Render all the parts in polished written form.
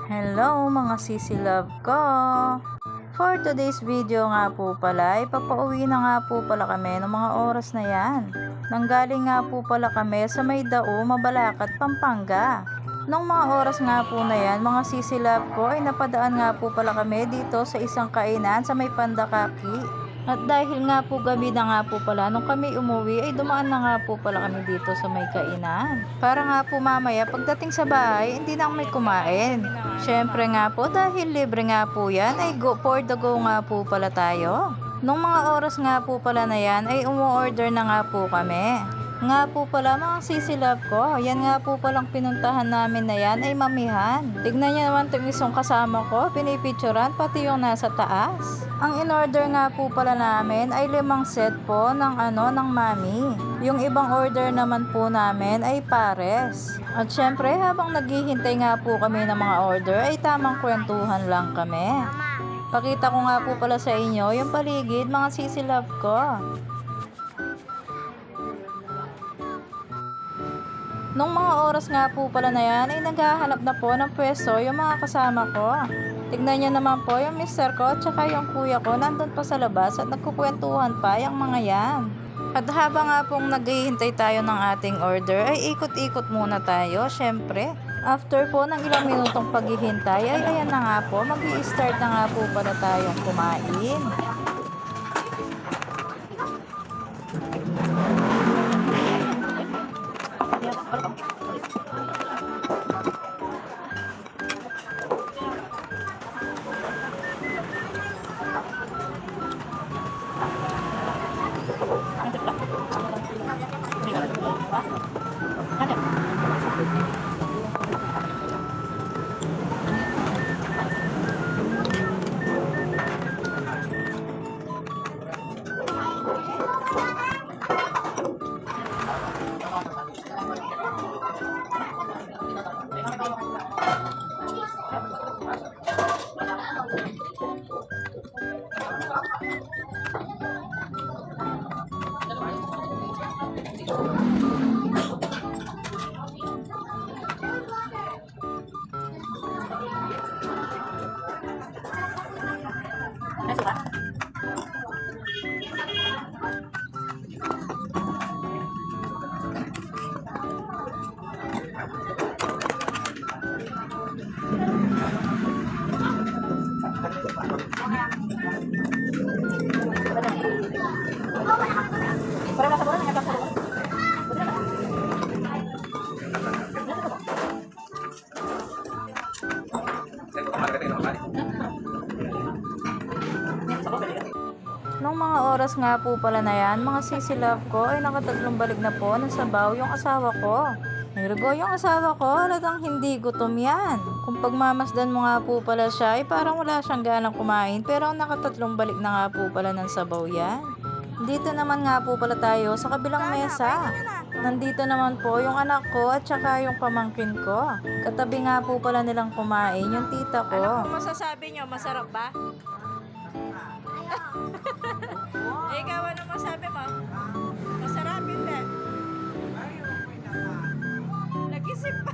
Hello mga sisi love ko! For today's video nga po pala, ipapauwi na nga po pala kami ng mga oras na yan. Nanggaling nga po pala kami sa May Dao, Mabalacat, Pampanga. Nung mga oras nga po na yan, mga sisi love ko, ay napadaan nga po pala kami dito sa isang kainan sa May Pandakaki. At dahil nga po gabi na nga po pala, nung kami umuwi ay dumaan na nga po pala kami dito sa may kainan. Para nga po mamaya pagdating sa bahay, hindi na kami kumain. Syempre nga po dahil libre nga po yan, ay go for the go nga po pala tayo. Nung mga oras nga po pala na yan, ay umu-order na nga po kami. Nga po pala mga sisi love ko, yan nga po palang pinuntahan namin na yan ay Mamihan. Tignan niyo naman itong isang kasama ko, pinipicturan pati yung nasa taas. Ang in-order nga po pala namin ay 5 set po ng Mami. Yung ibang order naman po namin ay pares. At syempre habang naghihintay nga po kami ng mga order ay tamang kwentuhan lang kami. Pakita ko nga po pala sa inyo yung paligid mga sisi love ko. Nung mga oras nga po pala na yan, ay naghahanap na po ng pwesto yung mga kasama ko. Tignan nyo naman po yung mister ko at saka yung kuya ko nandun pa sa labas at nagkukwentuhan pa yung mga yan. At habang nga pong naghihintay tayo ng ating order, ay ikot-ikot muna tayo, syempre. After po ng ilang minutong paghihintay, ay ayan na nga po, mag-i-start na nga po pala tayong kumain. Nung mga oras nga po pala na yan, mga sisi love ko ay nakatatlong balik na po ng sabaw yung asawa ko. Nirgo yung asawa ko, halatang hindi gutom yan. Kung pagmamasdan mo nga po pala siya, ay parang wala siyang ganang kumain, pero nakatatlong balik na nga po pala ng sabaw yan. Dito naman nga po pala tayo sa kabilang mesa. Nandito naman po yung anak ko at saka yung pamangkin ko. Katabi nga po pala nilang kumain yung tita ko. Ano po masasabi nyo? Masarap ba? Ikaw, ano masabi mo? Masarap, hindi? Nag-isip pa.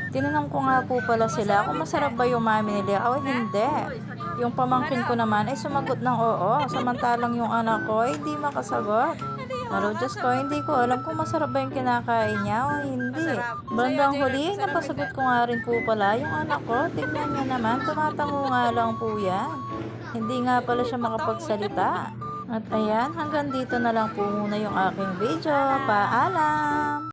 Tinanong ko nga po pala sila kung masarap ba yung mami nila o hindi. Yung pamangkin ko naman ay sumagot ng oo, samantalang yung anak ko ay hindi makasagot. Pero Diyos ko, hindi ko alam kung masarap ba yung kinakain niya o hindi. Bandang huli, napasagot ko nga rin po pala yung anak ko. Tignan niya naman, tumatango nga lang po yan. Hindi nga pala siya makapagsalita. At ayan, hanggang dito na lang po muna yung aking video. Paalam!